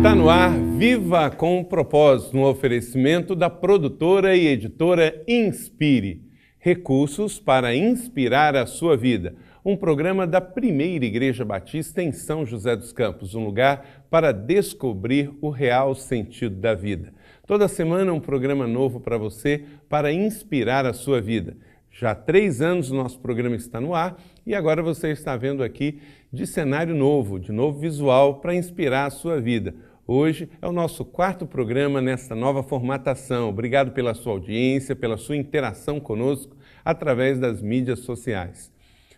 Está no ar Viva com Propósito, no oferecimento da produtora e editora Inspire. Recursos para inspirar a sua vida. Um programa da Primeira Igreja Batista em São José dos Campos, um lugar para descobrir o real sentido da vida. Toda semana um programa novo para você, para inspirar a sua vida. Já há 3 anos o nosso programa está no ar e agora você está vendo aqui de cenário novo, de novo visual para inspirar a sua vida. Hoje é o nosso 4º programa nessa nova formatação. Obrigado pela sua audiência, pela sua interação conosco através das mídias sociais.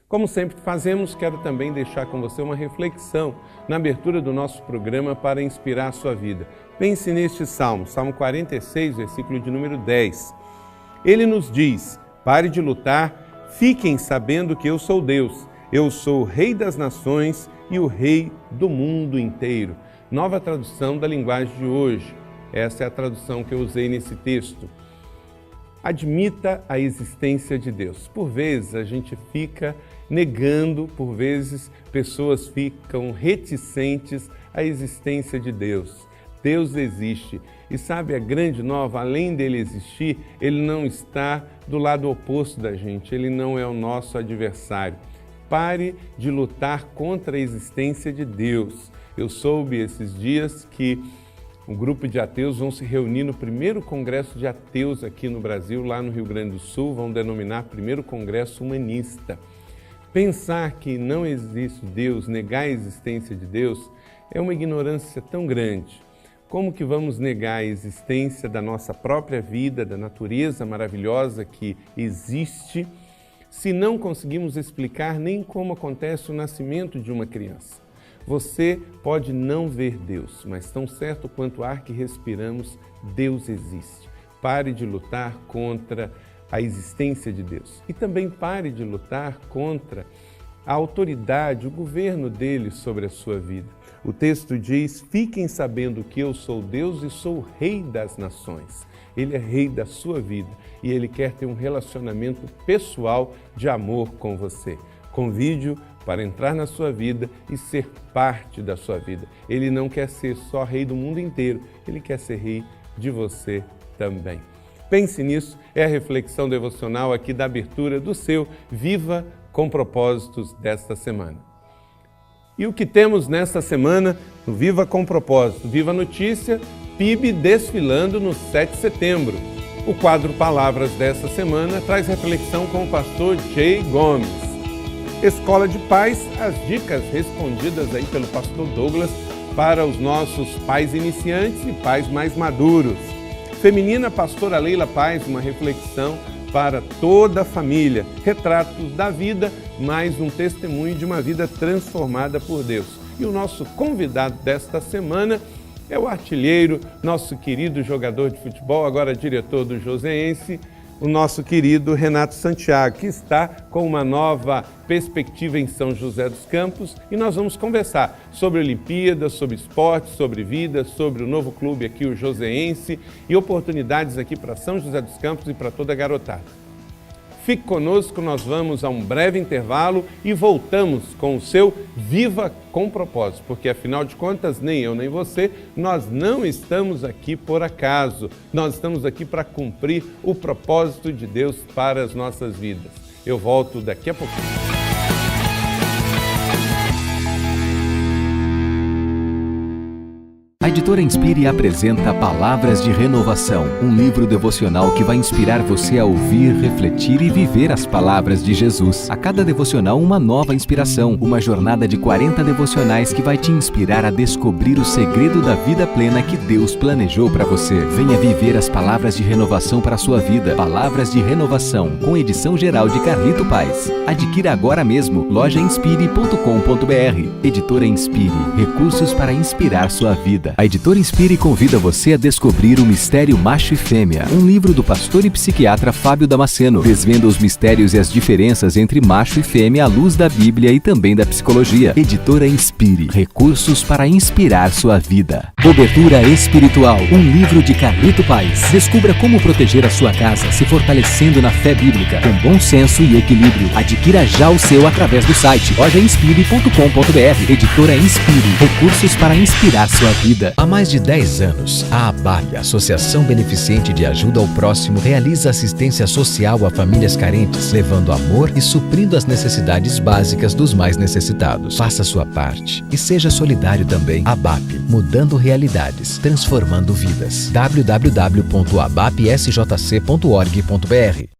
Como sempre fazemos, quero também deixar com você uma reflexão na abertura do nosso programa para inspirar a sua vida. Pense neste Salmo, Salmo 46, versículo de número 10. Ele nos diz: pare de lutar, fiquem sabendo que eu sou Deus. Eu sou o Rei das nações e o Rei do mundo inteiro. Nova tradução da linguagem de hoje. Essa é a tradução que eu usei nesse texto. Admita a existência de Deus. Por vezes a gente fica negando, por vezes pessoas ficam reticentes à existência de Deus. Deus existe. E sabe a grande nova? Além dele existir, ele não está do lado oposto da gente. Ele não é o nosso adversário. Pare de lutar contra a existência de Deus. Eu soube esses dias que um grupo de ateus vão se reunir no primeiro congresso de ateus aqui no Brasil, lá no Rio Grande do Sul, vão denominar primeiro congresso humanista. Pensar que não existe Deus, negar a existência de Deus, é uma ignorância tão grande. Como que vamos negar a existência da nossa própria vida, da natureza maravilhosa que existe, se não conseguimos explicar nem como acontece o nascimento de uma criança? Você pode não ver Deus, mas tão certo quanto o ar que respiramos, Deus existe. Pare de lutar contra a existência de Deus. E também pare de lutar contra a autoridade, o governo dele sobre a sua vida. O texto diz: fiquem sabendo que eu sou Deus e sou o Rei das nações. Ele é Rei da sua vida e Ele quer ter um relacionamento pessoal de amor com você. Convide-o para entrar na sua vida e ser parte da sua vida. Ele não quer ser só Rei do mundo inteiro, Ele quer ser Rei de você também. Pense nisso, é a reflexão devocional aqui da abertura do seu Viva com Propósitos desta semana. E o que temos nesta semana no Viva com Propósito? Viva Notícia, PIB desfilando no 7 de setembro. O quadro Palavras desta semana traz reflexão com o pastor Jay Gomes. Escola de Pais, as dicas respondidas aí pelo pastor Douglas para os nossos pais iniciantes e pais mais maduros. Feminina, pastora Leila Paz, uma reflexão para toda a família. Retratos da vida, mais um testemunho de uma vida transformada por Deus. E o nosso convidado desta semana é o artilheiro, nosso querido jogador de futebol, agora diretor do Joseense, o nosso querido Renato Santiago, que está com uma nova perspectiva em São José dos Campos, e nós vamos conversar sobre Olimpíadas, sobre esporte, sobre vida, sobre o novo clube aqui, o Joseense, e oportunidades aqui para São José dos Campos e para toda a garotada. Fique conosco, nós vamos a um breve intervalo e voltamos com o seu Viva com Propósito, porque afinal de contas, nem eu nem você, nós não estamos aqui por acaso, nós estamos aqui para cumprir o propósito de Deus para as nossas vidas. Eu volto daqui a pouquinho. A editora Inspire apresenta Palavras de Renovação, um livro devocional que vai inspirar você a ouvir, refletir e viver as palavras de Jesus. A cada devocional, uma nova inspiração, uma jornada de 40 devocionais que vai te inspirar a descobrir o segredo da vida plena que Deus planejou para você. Venha viver as palavras de renovação para a sua vida. Palavras de Renovação, com edição geral de Carlito Paes. Adquira agora mesmo, lojainspire.com.br. Editora Inspire, recursos para inspirar sua vida. A editora Inspire convida você a descobrir o Mistério Macho e Fêmea, um livro do pastor e psiquiatra Fábio Damasceno. Desvenda os mistérios e as diferenças entre macho e fêmea à luz da Bíblia e também da psicologia. Editora Inspire, recursos para inspirar sua vida. Cobertura Espiritual, um livro de Carlito Paes. Descubra como proteger a sua casa se fortalecendo na fé bíblica, com bom senso e equilíbrio. Adquira já o seu através do site lojainspire.com.br. Editora Inspire, recursos para inspirar sua vida. vida. Há mais de 10 anos, a ABAP, Associação Beneficente de Ajuda ao Próximo, realiza assistência social a famílias carentes, levando amor e suprindo as necessidades básicas dos mais necessitados. Faça sua parte e seja solidário também. ABAP, mudando realidades, transformando vidas. www.abapsjc.org.br.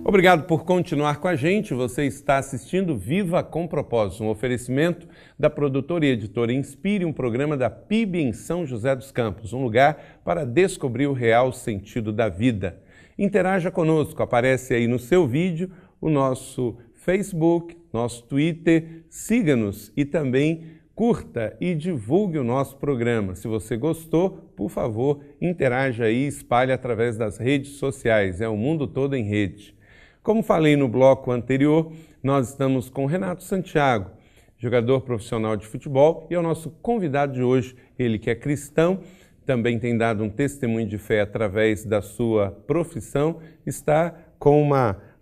Obrigado por continuar com a gente. Você está assistindo Viva com Propósito, um oferecimento da produtora e editora Inspire, um programa da PIB em São José dos Campos, um lugar para descobrir o real sentido da vida. Interaja conosco, aparece aí no seu vídeo o nosso Facebook, nosso Twitter, siga-nos e também curta e divulgue o nosso programa. Se você gostou, por favor, interaja aí e espalhe através das redes sociais, é o mundo todo em rede. Como falei no bloco anterior, nós estamos com Renato Santiago, jogador profissional de futebol, e é o nosso convidado de hoje. Ele que é cristão, também tem dado um testemunho de fé através da sua profissão, está com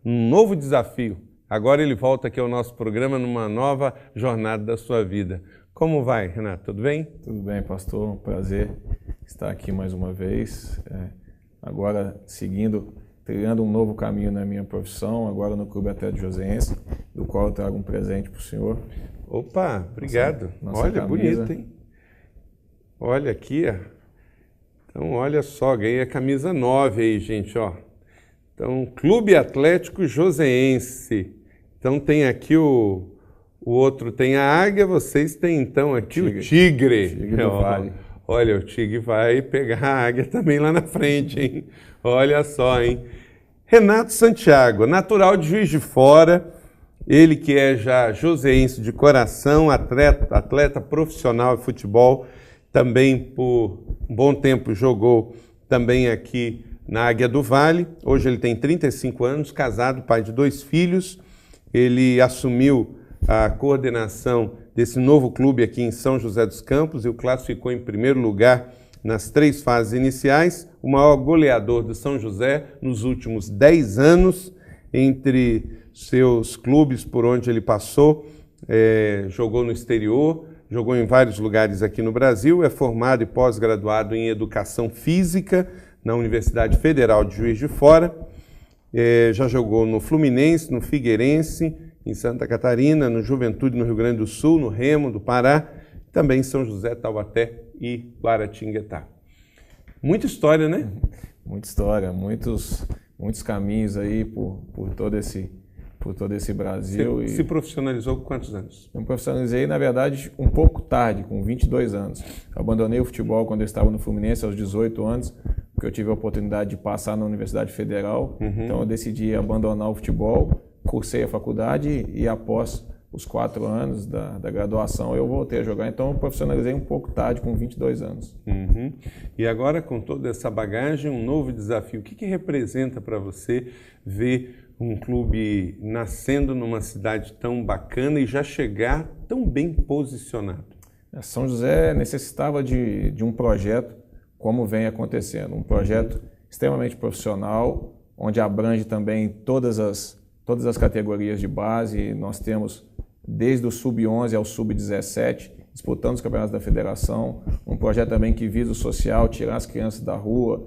um novo desafio. Agora ele volta aqui ao nosso programa numa nova jornada da sua vida. Como vai, Renato? Tudo bem? Tudo bem, pastor. Um prazer estar aqui mais uma vez. Agora trilhando um novo caminho na minha profissão, agora no Clube Atlético Joseense, do qual eu trago um presente para o senhor. Opa, obrigado. Nossa olha, camisa. Bonito, hein? Olha aqui, ó. Então, olha só, ganhei a camisa 9 aí, gente, ó. Então, Clube Atlético Joseense. Então, tem aqui o outro, tem a águia, vocês têm, então, aqui o tigre. Tigre do Vale. Olha, o tigre vai pegar a águia também lá na frente, hein? Olha só, hein? Renato Santiago, natural de Juiz de Fora, ele que é já joseense de coração, atleta profissional de futebol, também por um bom tempo jogou também aqui na Águia do Vale. Hoje ele tem 35 anos, casado, pai de 2 filhos. Ele assumiu a coordenação desse novo clube aqui em São José dos Campos e o classificou em primeiro lugar nas 3 fases iniciais, o maior goleador do São José nos últimos 10 anos, entre seus clubes por onde ele passou, jogou no exterior, jogou em vários lugares aqui no Brasil, é formado e pós-graduado em Educação Física na Universidade Federal de Juiz de Fora, já jogou no Fluminense, no Figueirense, em Santa Catarina, no Juventude no Rio Grande do Sul, no Remo do Pará, também em São José, Taubaté e Guaratinguetá. Muita história, né? Muita história, muitos caminhos aí por todo esse Brasil. Você se profissionalizou com quantos anos? Eu me profissionalizei, na verdade, um pouco tarde, com 22 anos. Eu abandonei o futebol quando eu estava no Fluminense, aos 18 anos, porque eu tive a oportunidade de passar na Universidade Federal. Então eu decidi abandonar o futebol, cursei a faculdade e após os 4 anos da graduação eu voltei a jogar. Então eu profissionalizei um pouco tarde, com 22 anos. E agora, com toda essa bagagem, um novo desafio. O que representa para você ver um clube nascendo numa cidade tão bacana e já chegar tão bem posicionado? São José necessitava de um projeto como vem acontecendo, um projeto extremamente profissional, onde abrange também todas as categorias de base. Nós temos desde o Sub-11 ao Sub-17, disputando os campeonatos da federação, um projeto também que visa o social, tirar as crianças da rua,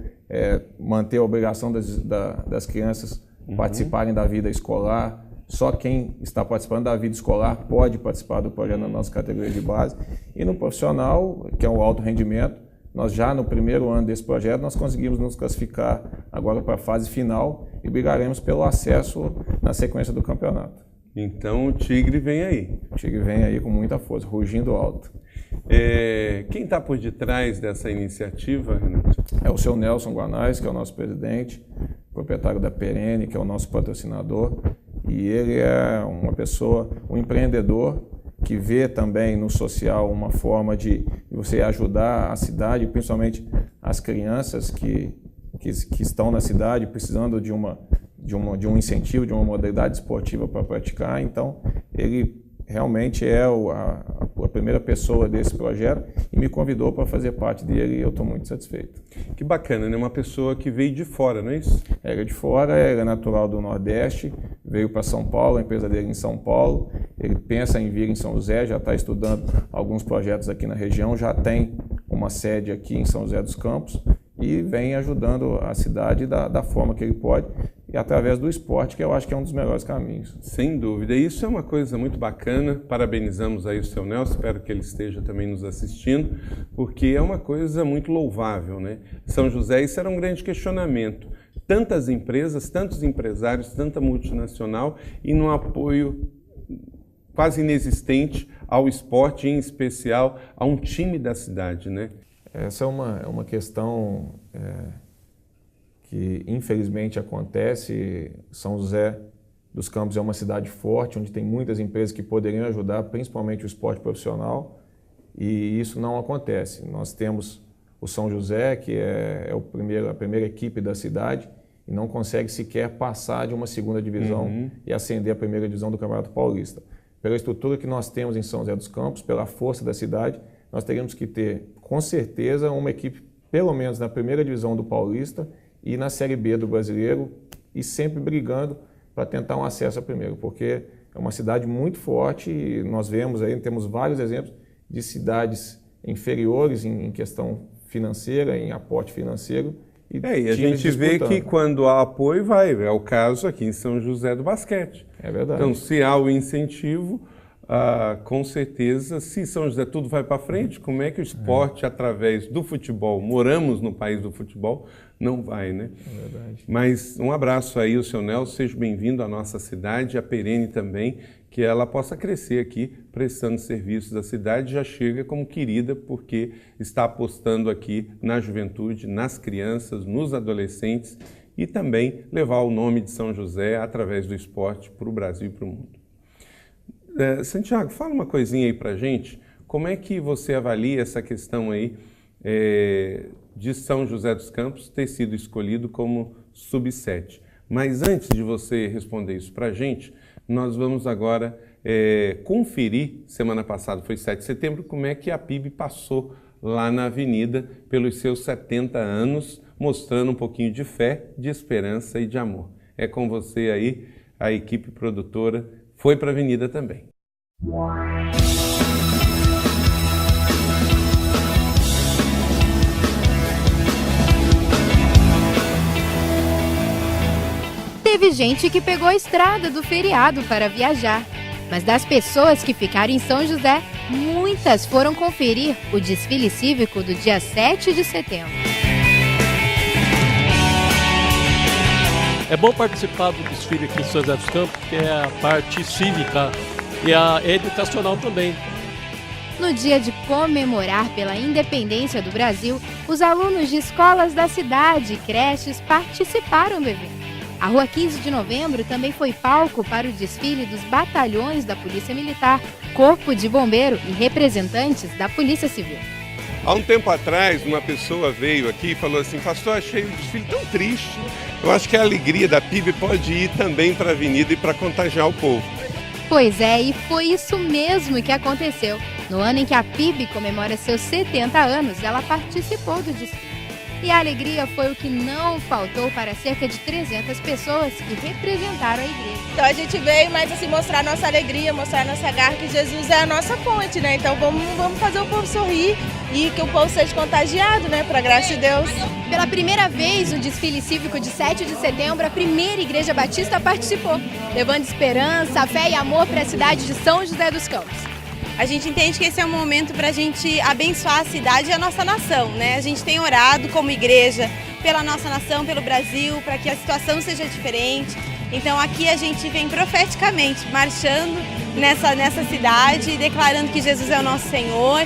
manter a obrigação das crianças participarem da vida escolar. Só quem está participando da vida escolar pode participar do projeto na nossa categoria de base. E no profissional, que é o alto rendimento, nós já no primeiro ano desse projeto, nós conseguimos nos classificar agora para a fase final e brigaremos pelo acesso na sequência do campeonato. Então o Tigre vem aí. O Tigre vem aí com muita força, rugindo alto. Quem está por detrás dessa iniciativa, Renato? É o seu Nelson Guanais, que é o nosso presidente, proprietário da Perene, que é o nosso patrocinador. E ele é uma pessoa, um empreendedor, que vê também no social uma forma de você ajudar a cidade, principalmente as crianças que estão na cidade precisando de um incentivo, de uma modalidade esportiva para praticar. Então, ele realmente é a primeira pessoa desse projeto e me convidou para fazer parte dele e eu estou muito satisfeito. Que bacana, né? Uma pessoa que veio de fora, não é isso? Era de fora, era natural do Nordeste, veio para São Paulo, a empresa dele em São Paulo, ele pensa em vir em São José, já está estudando alguns projetos aqui na região, já tem uma sede aqui em São José dos Campos e vem ajudando a cidade da forma que ele pode e através do esporte, que eu acho que é um dos melhores caminhos. Sem dúvida, isso é uma coisa muito bacana, parabenizamos aí o seu Nelson, espero que ele esteja também nos assistindo, porque é uma coisa muito louvável, né? São José, isso era um grande questionamento. Tantas empresas, tantos empresários, tanta multinacional e num apoio quase inexistente ao esporte, em especial a um time da cidade, né? Essa é uma questão que infelizmente acontece. São José dos Campos é uma cidade forte, onde tem muitas empresas que poderiam ajudar, principalmente o esporte profissional, e isso não acontece. Nós temos o São José, que é a primeira equipe da cidade, e não consegue sequer passar de uma segunda divisão e ascender à primeira divisão do Campeonato Paulista. Pela estrutura que nós temos em São José dos Campos, pela força da cidade, nós teríamos que ter, com certeza, uma equipe, pelo menos na primeira divisão do Paulista e na Série B do Brasileiro, e sempre brigando para tentar um acesso a primeiro, porque é uma cidade muito forte e nós vemos aí, temos vários exemplos de cidades inferiores em questão financeira, em aporte financeiro. E a gente vê que quando há apoio, é o caso aqui em São José do basquete. É verdade. Então, se há o incentivo, com certeza, se São José tudo vai para frente, como é que o esporte, através do futebol, moramos no país do futebol, não vai, né? É verdade. Mas um abraço aí, o seu Nelson, seja bem-vindo à nossa cidade, a Perene também, que ela possa crescer aqui, prestando serviços à cidade, já chega como querida, porque está apostando aqui na juventude, nas crianças, nos adolescentes e também levar o nome de São José através do esporte para o Brasil e para o mundo. Santiago, fala uma coisinha aí para a gente, como é que você avalia essa questão aí de São José dos Campos ter sido escolhido como sub-7? Mas antes de você responder isso para a gente, nós vamos agora conferir, semana passada foi 7 de setembro, como é que a PIB passou lá na Avenida pelos seus 70 anos, mostrando um pouquinho de fé, de esperança e de amor. É com você aí, a equipe produtora foi para a Avenida também. Teve gente que pegou a estrada do feriado para viajar, mas das pessoas que ficaram em São José, muitas foram conferir o desfile cívico do dia 7 de setembro. É bom participar do desfile aqui em São José dos Campos, que é a parte cívica e a educacional também. No dia de comemorar pela independência do Brasil, os alunos de escolas da cidade e creches participaram do evento. A Rua 15 de Novembro também foi palco para o desfile dos batalhões da Polícia Militar, Corpo de Bombeiro e representantes da Polícia Civil. Há um tempo atrás, uma pessoa veio aqui e falou assim: pastor, achei o desfile tão triste. Eu acho que a alegria da PIB pode ir também para a avenida e para contagiar o povo. Pois é, e foi isso mesmo que aconteceu. No ano em que a PIB comemora seus 70 anos, ela participou do desfile. E a alegria foi o que não faltou para cerca de 300 pessoas que representaram a igreja. Então a gente veio mais assim mostrar nossa alegria, mostrar nossa garra, que Jesus é a nossa fonte, né? Então vamos fazer o povo sorrir e que o povo seja contagiado, né? Para a graça de Deus. Pela primeira vez no desfile cívico de 7 de setembro, a primeira Igreja Batista participou, levando esperança, fé e amor para a cidade de São José dos Campos. A gente entende que esse é um momento para a gente abençoar a cidade e a nossa nação, né? A gente tem orado como igreja pela nossa nação, pelo Brasil, para que a situação seja diferente. Então aqui a gente vem profeticamente marchando nessa cidade, declarando que Jesus é o nosso Senhor.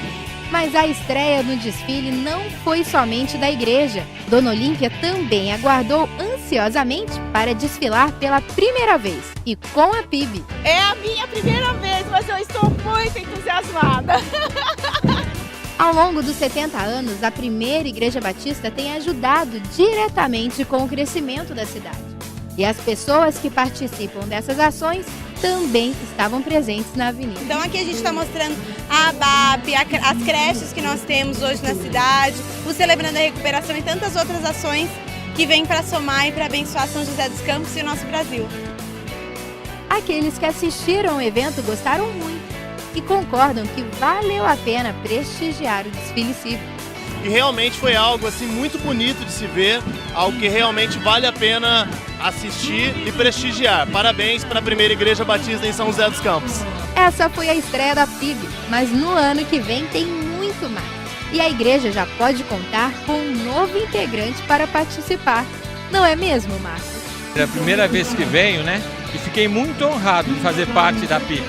Mas a estreia no desfile não foi somente da igreja. Dona Olímpia também aguardou ansiosamente para desfilar pela primeira vez e com a PIB. É a minha primeira vez, mas eu estou muito entusiasmada. Ao longo dos 70 anos, a primeira Igreja Batista tem ajudado diretamente com o crescimento da cidade. E as pessoas que participam dessas ações também estavam presentes na avenida. Então aqui a gente está mostrando a ABAP, as creches que nós temos hoje na cidade, o Celebrando a Recuperação e tantas outras ações que vêm para somar e para abençoar São José dos Campos e o nosso Brasil. Aqueles que assistiram ao evento gostaram muito e concordam que valeu a pena prestigiar o desfile cívico. E realmente foi algo assim muito bonito de se ver, algo que realmente vale a pena assistir e prestigiar. Parabéns para a Primeira Igreja Batista em São José dos Campos. Essa foi a estreia da PIB, mas no ano que vem tem muito mais. E a igreja já pode contar com um novo integrante para participar. Não é mesmo, Marcos? É a primeira vez que venho, né? E fiquei muito honrado de fazer parte da PIB.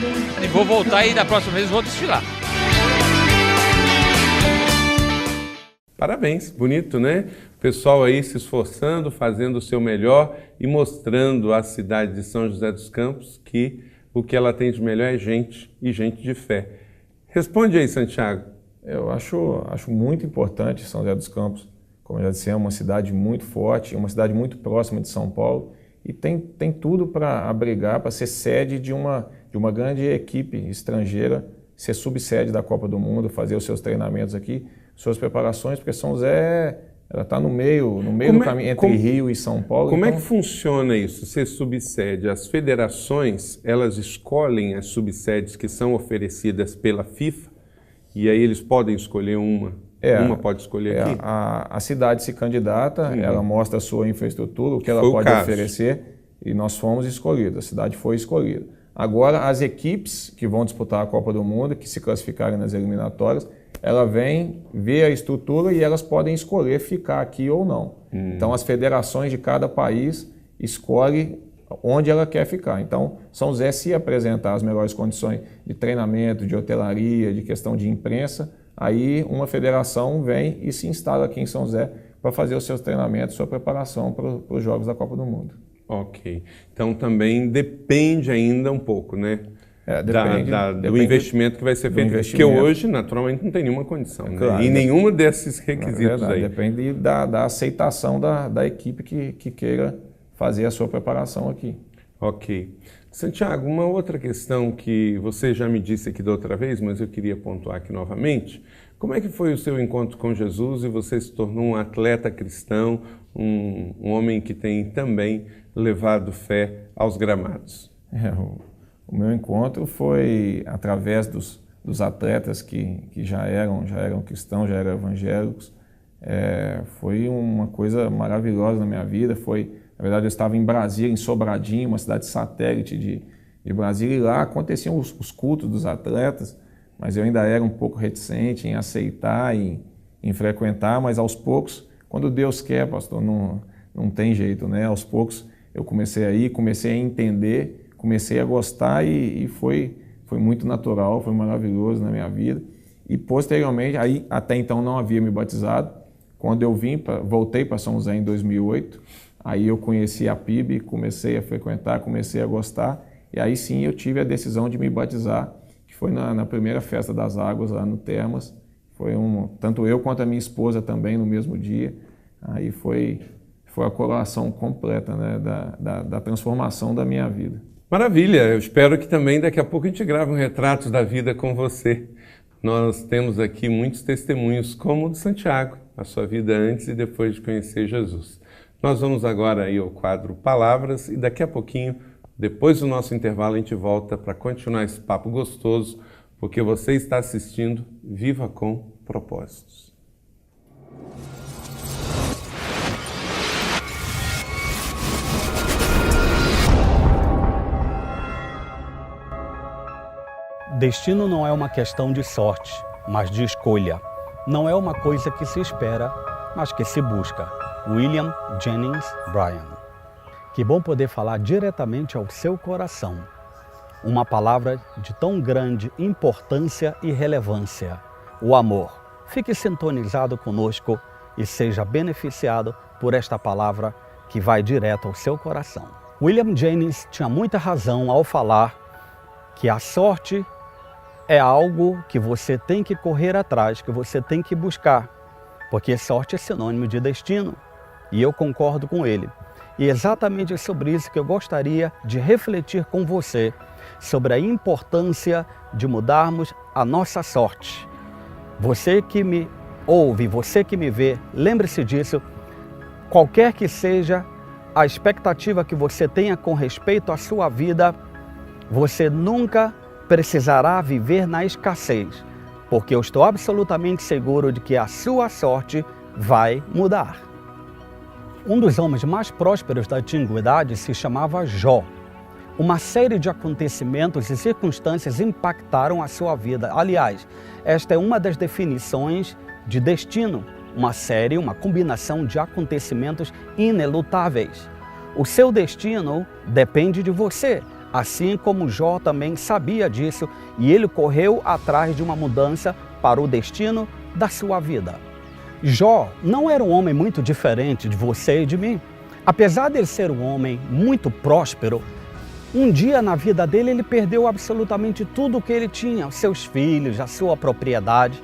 E vou voltar e da próxima vez vou desfilar. Parabéns, bonito, né? O pessoal aí se esforçando, fazendo o seu melhor e mostrando à cidade de São José dos Campos que o que ela tem de melhor é gente e gente de fé. Responde aí, Santiago. Eu acho muito importante São José dos Campos. Como eu já disse, é uma cidade muito forte, uma cidade muito próxima de São Paulo e tem tudo para abrigar, para ser sede de uma grande equipe estrangeira, ser subsede da Copa do Mundo, fazer os seus treinamentos aqui, suas preparações, porque São José ela está no meio do caminho entre Rio e São Paulo. Como é que funciona isso? Ser subsede? As federações, elas escolhem as subsedes que são oferecidas pela FIFA e aí eles podem escolher uma? Uma pode escolher aqui? A cidade se candidata, ela mostra a sua infraestrutura, o que ela pode oferecer e nós fomos escolhidos, a cidade foi escolhida. Agora, as equipes que vão disputar a Copa do Mundo, que se classificarem nas eliminatórias, ela vem ver a estrutura e elas podem escolher ficar aqui ou não. Então, as federações de cada país escolhem onde ela quer ficar. Então, São José, se apresentar as melhores condições de treinamento, de hotelaria, de questão de imprensa, aí uma federação vem e se instala aqui em São José para fazer os seus treinamentos, sua preparação para os Jogos da Copa do Mundo. Ok. Então, também depende ainda um pouco, né? Depende do investimento que vai ser feito, porque hoje, naturalmente, não tem nenhuma condição, claro, né? E nenhum desses requisitos aí. Depende da aceitação da equipe que queira fazer a sua preparação aqui. Ok. Santiago, uma outra questão que você já me disse aqui da outra vez, mas eu queria pontuar aqui novamente. Como é que foi o seu encontro com Jesus e você se tornou um atleta cristão, um homem que tem também levado fé aos gramados? O meu encontro foi através dos atletas que já eram cristãos, já eram evangélicos. Foi uma coisa maravilhosa na minha vida. Na verdade, eu estava em Brasília, em Sobradinho, uma cidade satélite de Brasília, e lá aconteciam os cultos dos atletas, mas eu ainda era um pouco reticente em aceitar, em frequentar, mas aos poucos, quando Deus quer, pastor, não tem jeito, né? Aos poucos eu comecei a ir, comecei a entender, comecei a gostar e foi muito natural, foi maravilhoso na minha vida. E posteriormente, aí até então não havia me batizado. Quando eu voltei para São José em 2008, aí eu conheci a PIB, comecei a frequentar, comecei a gostar, e aí sim eu tive a decisão de me batizar, que foi na primeira festa das águas lá no Termas. Tanto eu quanto a minha esposa também no mesmo dia. Aí foi a coroação completa, né, da transformação da minha vida. Maravilha, eu espero que também daqui a pouco a gente grave um retrato da vida com você. Nós temos aqui muitos testemunhos, como o de Santiago, a sua vida antes e depois de conhecer Jesus. Nós vamos agora aí ao quadro Palavras e daqui a pouquinho, depois do nosso intervalo, a gente volta para continuar esse papo gostoso, porque você está assistindo Viva com Propósitos. Destino não é uma questão de sorte, mas de escolha. Não é uma coisa que se espera, mas que se busca. William Jennings Bryan. Que bom poder falar diretamente ao seu coração. Uma palavra de tão grande importância e relevância. O amor. Fique sintonizado conosco e seja beneficiado por esta palavra que vai direto ao seu coração. William Jennings tinha muita razão ao falar que a sorte é algo que você tem que correr atrás, que você tem que buscar, porque sorte é sinônimo de destino, e eu concordo com ele. E exatamente é sobre isso que eu gostaria de refletir com você, sobre a importância de mudarmos a nossa sorte. Você que me ouve, você que me vê, lembre-se disso, qualquer que seja a expectativa que você tenha com respeito à sua vida, você nunca precisará viver na escassez, porque eu estou absolutamente seguro de que a sua sorte vai mudar. Um dos homens mais prósperos da antiguidade se chamava Jó. Uma série de acontecimentos e circunstâncias impactaram a sua vida. Aliás, esta é uma das definições de destino, uma combinação de acontecimentos inelutáveis. O seu destino depende de você, assim como Jó também sabia disso, e ele correu atrás de uma mudança para o destino da sua vida. Jó não era um homem muito diferente de você e de mim. Apesar de ele ser um homem muito próspero, um dia na vida dele ele perdeu absolutamente tudo o que ele tinha, os seus filhos, a sua propriedade.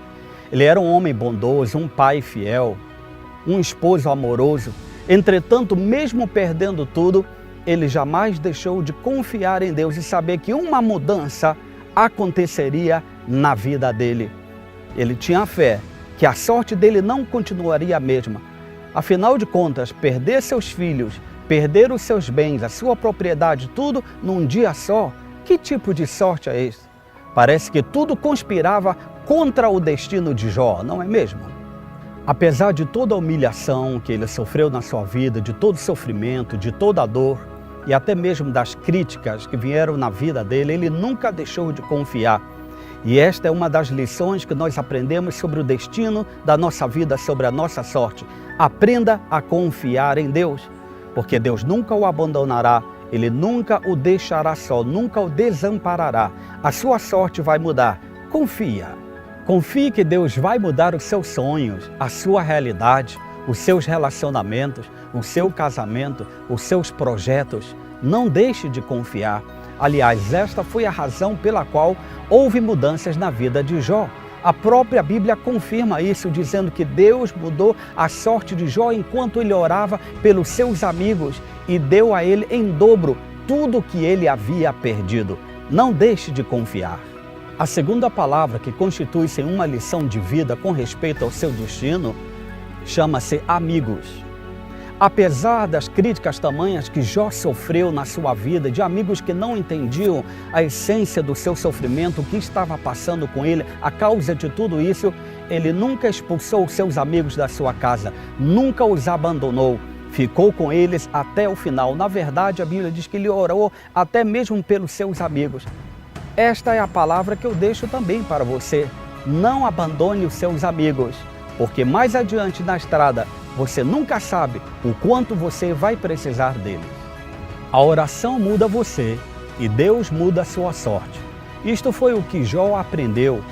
Ele era um homem bondoso, um pai fiel, um esposo amoroso. Entretanto, mesmo perdendo tudo, ele jamais deixou de confiar em Deus e saber que uma mudança aconteceria na vida dele. Ele tinha fé que a sorte dele não continuaria a mesma. Afinal de contas, perder seus filhos, perder os seus bens, a sua propriedade, tudo num dia só, que tipo de sorte é esse? Parece que tudo conspirava contra o destino de Jó, não é mesmo? Apesar de toda a humilhação que ele sofreu na sua vida, de todo o sofrimento, de toda a dor e até mesmo das críticas que vieram na vida dele, ele nunca deixou de confiar. E esta é uma das lições que nós aprendemos sobre o destino da nossa vida, sobre a nossa sorte. Aprenda a confiar em Deus, porque Deus nunca o abandonará, Ele nunca o deixará só, nunca o desamparará. A sua sorte vai mudar. Confia. Confie que Deus vai mudar os seus sonhos, a sua realidade, os seus relacionamentos, o seu casamento, os seus projetos. Não deixe de confiar. Aliás, esta foi a razão pela qual houve mudanças na vida de Jó. A própria Bíblia confirma isso, dizendo que Deus mudou a sorte de Jó enquanto ele orava pelos seus amigos e deu a ele em dobro tudo o que ele havia perdido. Não deixe de confiar. A segunda palavra que constitui-se uma lição de vida com respeito ao seu destino chama-se amigos. Apesar das críticas tamanhas que Jó sofreu na sua vida, de amigos que não entendiam a essência do seu sofrimento, o que estava passando com ele, a causa de tudo isso, ele nunca expulsou os seus amigos da sua casa, nunca os abandonou, ficou com eles até o final. Na verdade, a Bíblia diz que ele orou até mesmo pelos seus amigos. Esta é a palavra que eu deixo também para você. Não abandone os seus amigos, porque mais adiante na estrada, você nunca sabe o quanto você vai precisar deles. A oração muda você e Deus muda a sua sorte. Isto foi o que Jó aprendeu.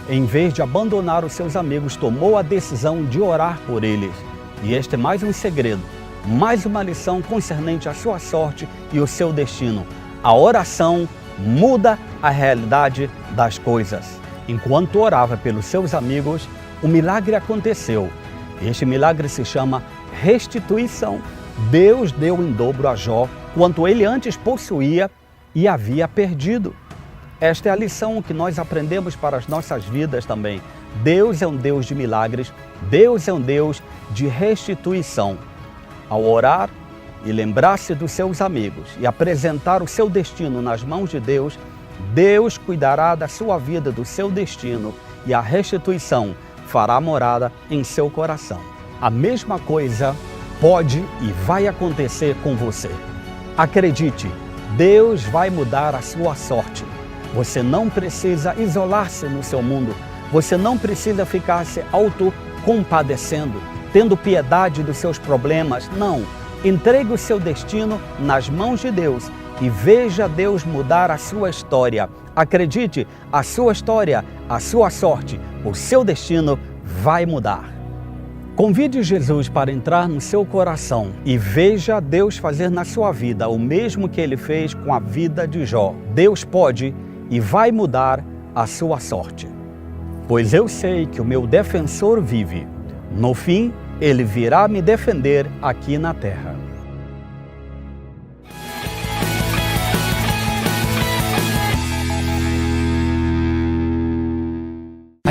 Em vez de abandonar os seus amigos, tomou a decisão de orar por eles. E este é mais um segredo, mais uma lição concernente à sua sorte e o seu destino. A oração muda a realidade das coisas. Enquanto orava pelos seus amigos, um milagre aconteceu. Este milagre se chama restituição. Deus deu em dobro a Jó quanto ele antes possuía e havia perdido. Esta é a lição que nós aprendemos para as nossas vidas também. Deus é um Deus de milagres, Deus é um Deus de restituição. Ao orar e lembrar-se dos seus amigos e apresentar o seu destino nas mãos de Deus, Deus cuidará da sua vida, do seu destino, e a restituição fará morada em seu coração. A mesma coisa pode e vai acontecer com você. Acredite, Deus vai mudar a sua sorte. Você não precisa isolar-se no seu mundo. Você não precisa ficar se autocompadecendo, tendo piedade dos seus problemas. Não. Entregue o seu destino nas mãos de Deus e veja Deus mudar a sua história. Acredite, a sua história, a sua sorte, o seu destino vai mudar. Convide Jesus para entrar no seu coração e veja Deus fazer na sua vida o mesmo que Ele fez com a vida de Jó. Deus pode e vai mudar a sua sorte. Pois eu sei que o meu defensor vive. No fim, Ele virá me defender aqui na terra.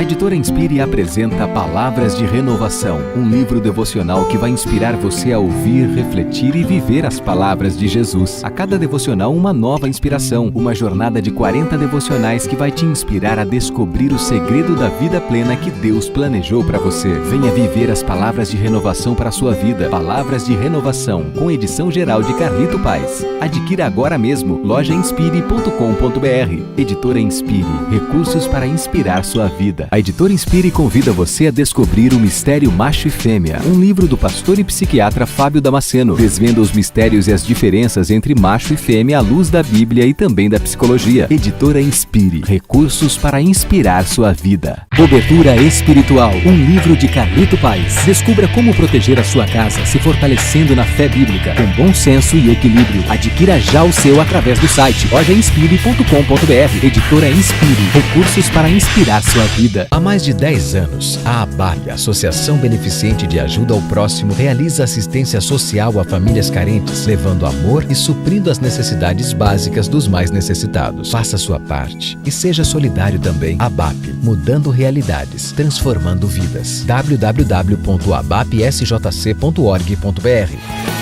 A A editora Inspire apresenta Palavras de Renovação, um livro devocional que vai inspirar você a ouvir, refletir e viver as palavras de Jesus. A cada devocional, uma nova inspiração, uma jornada de 40 devocionais que vai te inspirar a descobrir o segredo da vida plena que Deus planejou para você. Venha viver as palavras de renovação para a sua vida. Palavras de Renovação, com edição geral de Carlito Paes. Adquira agora mesmo, lojainspire.com.br. Editora Inspire, recursos para inspirar sua vida. A editora Inspire convida você a descobrir o mistério macho e fêmea, um livro do pastor e psiquiatra Fábio Damasceno. Desvenda os mistérios e as diferenças entre macho e fêmea à luz da Bíblia e também da psicologia. Editora Inspire, recursos para inspirar sua vida. Cobertura Espiritual, um livro de Carlito Paes. Descubra como proteger a sua casa se fortalecendo na fé bíblica, com bom senso e equilíbrio. Adquira já o seu através do site lojainspire.com.br. Editora Inspire, recursos para inspirar sua vida. Há mais de 10 anos, a ABAP, Associação Beneficente de Ajuda ao Próximo, realiza assistência social a famílias carentes, levando amor e suprindo as necessidades básicas dos mais necessitados. Faça sua parte e seja solidário também. ABAP, mudando realidades, transformando vidas. www.abapsjc.org.br.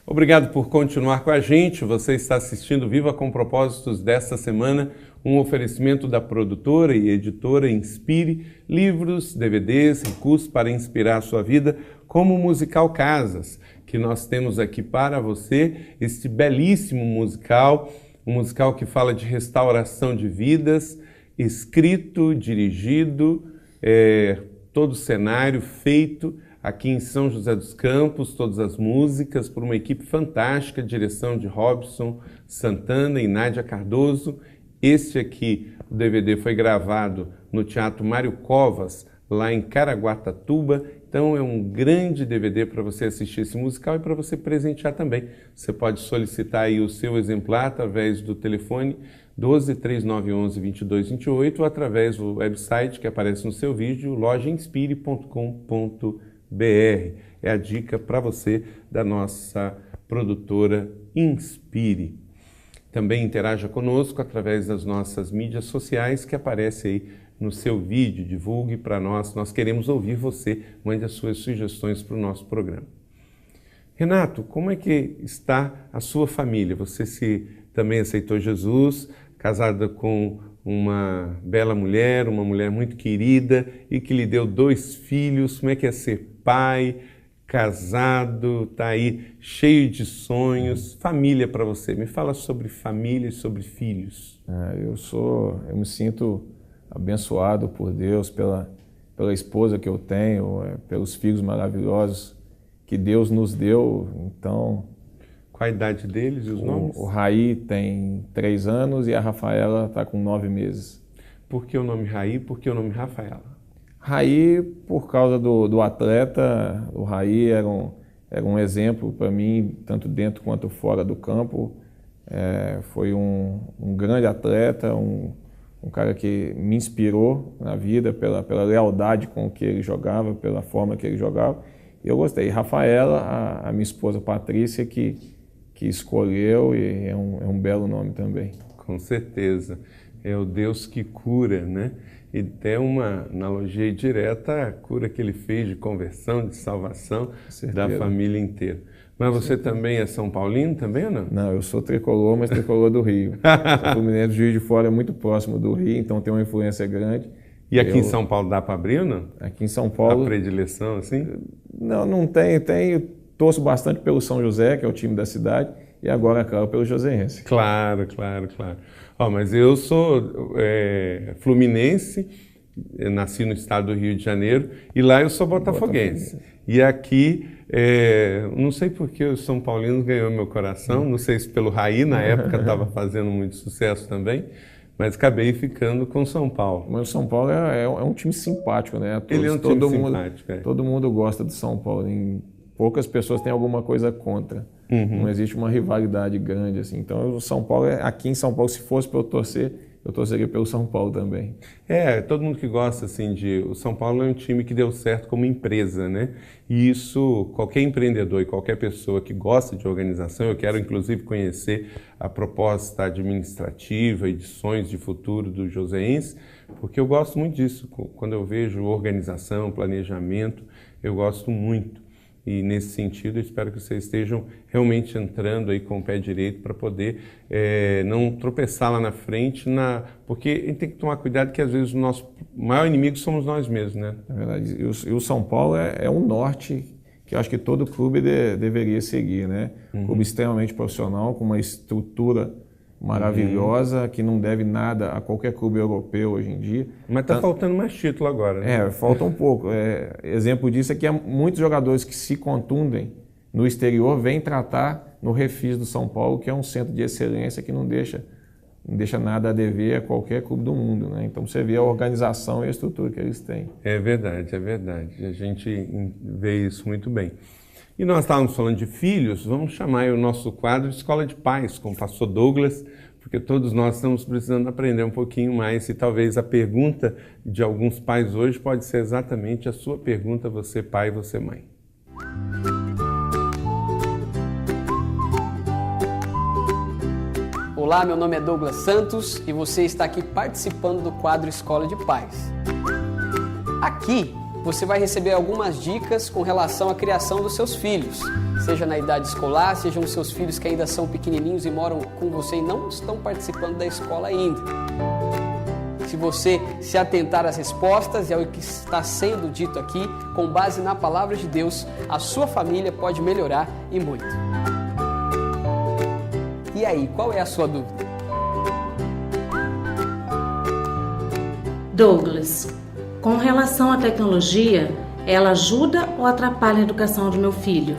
Obrigado por continuar com a gente. Você está assistindo Viva com Propósitos desta semana, um oferecimento da produtora e editora Inspire, livros, DVDs, recursos para inspirar a sua vida, como o musical Casas, que nós temos aqui para você, este belíssimo musical, um musical que fala de restauração de vidas, escrito, dirigido, todo o cenário feito aqui em São José dos Campos, todas as músicas por uma equipe fantástica, direção de Robson Santana e Nádia Cardoso. Este aqui, o DVD, foi gravado no Teatro Mário Covas, lá em Caraguatatuba. Então é um grande DVD para você assistir esse musical e para você presentear também. Você pode solicitar aí o seu exemplar através do telefone 12-3911-2228 ou através do website que aparece no seu vídeo, lojainspire.com.br. É a dica para você da nossa produtora Inspire. Também interaja conosco através das nossas mídias sociais que aparecem aí no seu vídeo, divulgue para nós queremos ouvir você, mande as suas sugestões para o nosso programa. Renato, como é que está a sua família? Você também aceitou Jesus, casada com uma bela mulher, uma mulher muito querida e que lhe deu 2 filhos. Como é que é ser pai, casado, tá aí cheio de sonhos? Família para você, me fala sobre família e sobre filhos. Eu me sinto abençoado por Deus pela esposa que eu tenho, pelos filhos maravilhosos que Deus nos deu. Então, qual a idade deles e os nomes? O Raí tem 3 anos e a Rafaela está com 9 meses. Por que o nome Raí? Por que o nome Rafaela? Raí, por causa do atleta. O Raí era um exemplo para mim, tanto dentro quanto fora do campo. Foi um grande atleta, um cara que me inspirou na vida pela lealdade com que ele jogava, pela forma que ele jogava. E eu gostei. Rafaela, a minha esposa Patrícia, que escolheu, e é um belo nome também. Com certeza. É o Deus que cura, né? E tem uma analogia direta à cura que ele fez de conversão, de salvação da família inteira. Mas você também é São Paulino também ou não? Não, eu sou tricolor, mas tricolor do Rio. O Fluminense do Juiz de Fora é muito próximo do Rio, então tem uma influência grande. E aqui em São Paulo dá para abrir ou não? Aqui em São Paulo... A predileção, assim? Não tem. Torço bastante pelo São José, que é o time da cidade, e agora, claro, pelo Joseense. Claro. Mas eu sou fluminense, nasci no estado do Rio de Janeiro, e lá eu sou botafoguense. E aqui, não sei por que o São Paulino ganhou meu coração, não sei se pelo Raí, na época estava fazendo muito sucesso também, mas acabei ficando com São Paulo. Mas o São Paulo é um time simpático, né? Ele é um time simpático. Todo mundo gosta do São Paulo. Poucas pessoas têm alguma coisa contra. Não existe uma rivalidade grande, assim. Então, o São Paulo, aqui em São Paulo, se fosse para eu torcer, eu torceria pelo São Paulo também. Todo mundo que gosta, assim, o São Paulo é um time que deu certo como empresa, né? E isso, qualquer empreendedor e qualquer pessoa que gosta de organização, eu quero inclusive conhecer a proposta administrativa e de sonhos de futuro do Joseense, porque eu gosto muito disso. Quando eu vejo organização, planejamento, eu gosto muito. E nesse sentido, eu espero que vocês estejam realmente entrando aí com o pé direito para poder não tropeçar lá na frente, porque a gente tem que tomar cuidado que às vezes o nosso maior inimigo somos nós mesmos, né? É verdade. E o São Paulo é um norte que eu acho que todo clube deveria seguir, né? Clube extremamente profissional, com uma estrutura maravilhosa, que não deve nada a qualquer clube europeu hoje em dia. Mas está faltando mais título agora, né? Falta um pouco. Exemplo disso é que muitos jogadores que se contundem no exterior vêm tratar no Refis do São Paulo, que é um centro de excelência que não deixa nada a dever a qualquer clube do mundo, né? Então você vê a organização e a estrutura que eles têm. É verdade. A gente vê isso muito bem. E nós estávamos falando de filhos, vamos chamar o nosso quadro de Escola de Pais, com o pastor Douglas, porque todos nós estamos precisando aprender um pouquinho mais e talvez a pergunta de alguns pais hoje pode ser exatamente a sua pergunta, você pai, você mãe. Olá, meu nome é Douglas Santos e você está aqui participando do quadro Escola de Pais. Aqui você vai receber algumas dicas com relação à criação dos seus filhos, seja na idade escolar, sejam os seus filhos que ainda são pequenininhos e moram com você e não estão participando da escola ainda. Se você se atentar às respostas e ao que está sendo dito aqui, com base na palavra de Deus, a sua família pode melhorar e muito. E aí, qual é a sua dúvida? Douglas, com relação à tecnologia, ela ajuda ou atrapalha a educação do meu filho?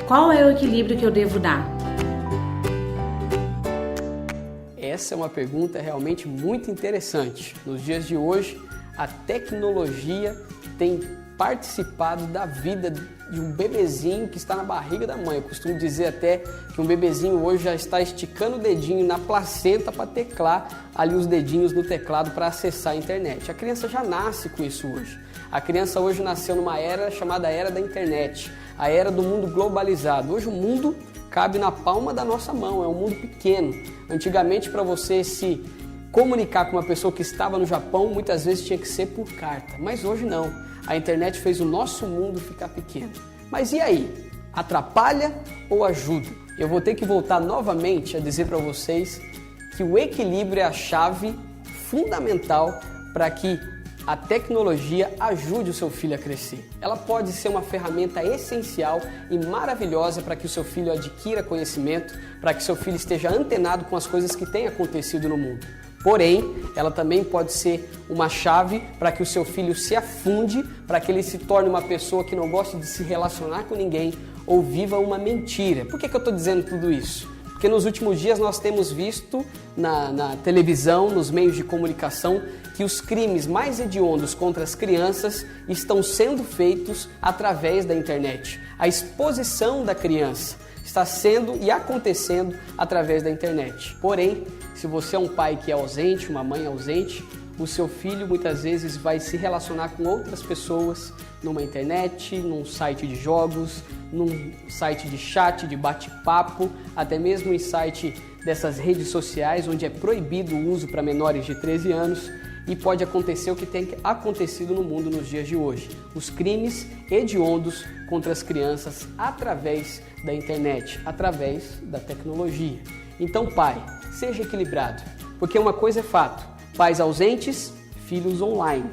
Qual é o equilíbrio que eu devo dar? Essa é uma pergunta realmente muito interessante. Nos dias de hoje, a tecnologia tem participado da vida de um bebezinho que está na barriga da mãe. Eu costumo dizer até que um bebezinho hoje já está esticando o dedinho na placenta para teclar ali os dedinhos no teclado para acessar a internet. A criança já nasce com isso hoje. A criança hoje nasceu numa era chamada Era da Internet, a era do mundo globalizado. Hoje o mundo cabe na palma da nossa mão, é um mundo pequeno. Antigamente, para você se comunicar com uma pessoa que estava no Japão, muitas vezes tinha que ser por carta, mas hoje não. A internet fez o nosso mundo ficar pequeno. Mas e aí? Atrapalha ou ajuda? Eu vou ter que voltar novamente a dizer para vocês que o equilíbrio é a chave fundamental para que a tecnologia ajude o seu filho a crescer. Ela pode ser uma ferramenta essencial e maravilhosa para que o seu filho adquira conhecimento, para que seu filho esteja antenado com as coisas que têm acontecido no mundo. Porém, ela também pode ser uma chave para que o seu filho se afunde, para que ele se torne uma pessoa que não gosta de se relacionar com ninguém ou viva uma mentira. Por que eu estou dizendo tudo isso? Porque nos últimos dias nós temos visto na televisão, nos meios de comunicação, que os crimes mais hediondos contra as crianças estão sendo feitos através da internet. A exposição da criança está sendo e acontecendo através da internet. Porém, se você é um pai que é ausente, uma mãe ausente, o seu filho muitas vezes vai se relacionar com outras pessoas numa internet, num site de jogos, num site de chat, de bate-papo, até mesmo em site dessas redes sociais onde é proibido o uso para menores de 13 anos e pode acontecer o que tem acontecido no mundo nos dias de hoje. Os crimes hediondos contra as crianças através da internet, através da tecnologia. Então, pai, seja equilibrado, porque uma coisa é fato, pais ausentes, filhos online.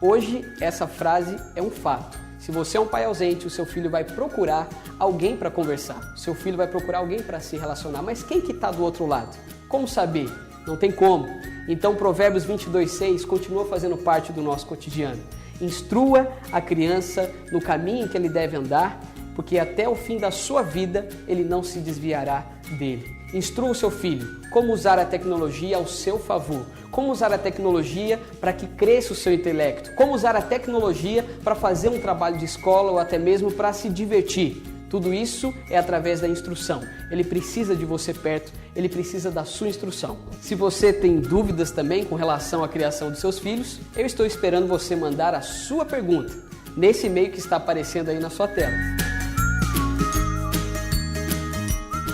Hoje, essa frase é um fato. Se você é um pai ausente, o seu filho vai procurar alguém para conversar. O seu filho vai procurar alguém para se relacionar. Mas quem que está do outro lado? Como saber? Não tem como. Então, Provérbios 22:6 continua fazendo parte do nosso cotidiano. Instrua a criança no caminho em que ele deve andar, porque até o fim da sua vida ele não se desviará dele. Instrua o seu filho como usar a tecnologia ao seu favor, como usar a tecnologia para que cresça o seu intelecto, como usar a tecnologia para fazer um trabalho de escola ou até mesmo para se divertir. Tudo isso é através da instrução. Ele precisa de você perto, ele precisa da sua instrução. Se você tem dúvidas também com relação à criação dos seus filhos, eu estou esperando você mandar a sua pergunta nesse e-mail que está aparecendo aí na sua tela.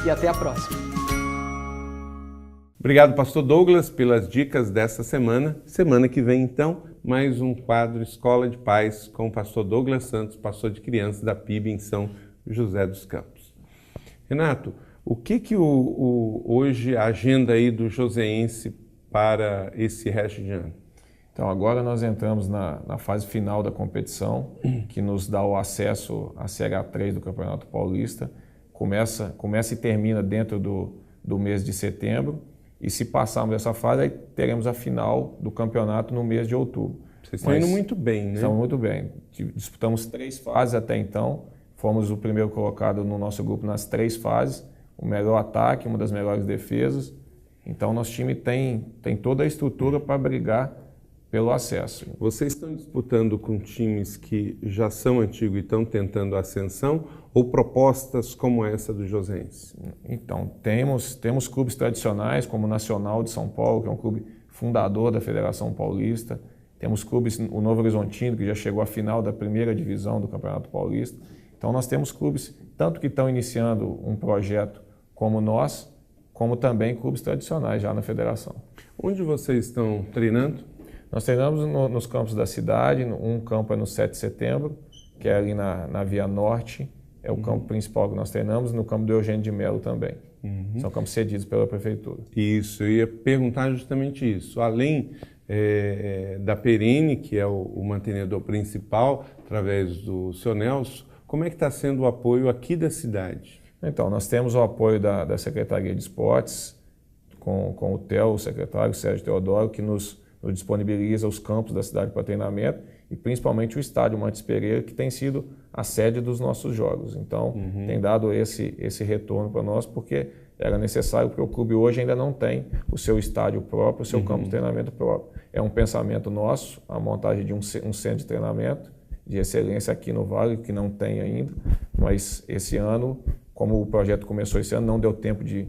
E até a próxima. Obrigado, pastor Douglas, pelas dicas dessa semana. Semana que vem, então, mais um quadro Escola de Paz com o pastor Douglas Santos, pastor de crianças da PIB em São José dos Campos. Renato, o que hoje a agenda aí do joseense para esse resto de ano? Então, agora nós entramos na fase final da competição, que nos dá o acesso à Série A3 do Campeonato Paulista. Começa e termina dentro do mês de setembro. E se passarmos essa fase, aí teremos a final do campeonato no mês de outubro. Vocês estão indo muito bem, né? Estamos muito bem. Disputamos 3 fases até então. Fomos o primeiro colocado no nosso grupo nas 3 fases. O melhor ataque, uma das melhores defesas. Então, nosso time tem toda a estrutura para brigar pelo acesso. Vocês estão disputando com times que já são antigos e estão tentando a ascensão ou propostas como essa do joseense? Então, temos clubes tradicionais como o Nacional de São Paulo, que é um clube fundador da Federação Paulista. Temos clubes, o Novo Horizontino, que já chegou à final da primeira divisão do Campeonato Paulista. Então, nós temos clubes, tanto que estão iniciando um projeto como nós, como também clubes tradicionais já na federação. Onde vocês estão treinando? Nós treinamos nos campos da cidade. Um campo é no 7 de setembro, que é ali na Via Norte. É o campo principal que nós treinamos. No campo do Eugênio de Melo também. São campos cedidos pela prefeitura. Isso, eu ia perguntar justamente isso. Além da Perene, que é o mantenedor principal, através do seu Nelson, como é que está sendo o apoio aqui da cidade? Então, nós temos o apoio da Secretaria de Esportes, com o TEL, o secretário Sérgio Teodoro, que nos disponibiliza os campos da cidade para treinamento e principalmente o estádio Mantes Pereira, que tem sido a sede dos nossos jogos. Então, tem dado esse retorno para nós, porque era necessário, porque o clube hoje ainda não tem o seu estádio próprio, o seu campo de treinamento próprio. É um pensamento nosso, a montagem de um centro de treinamento de excelência aqui no Vale, que não tem ainda, mas esse ano, como o projeto começou esse ano, não deu tempo de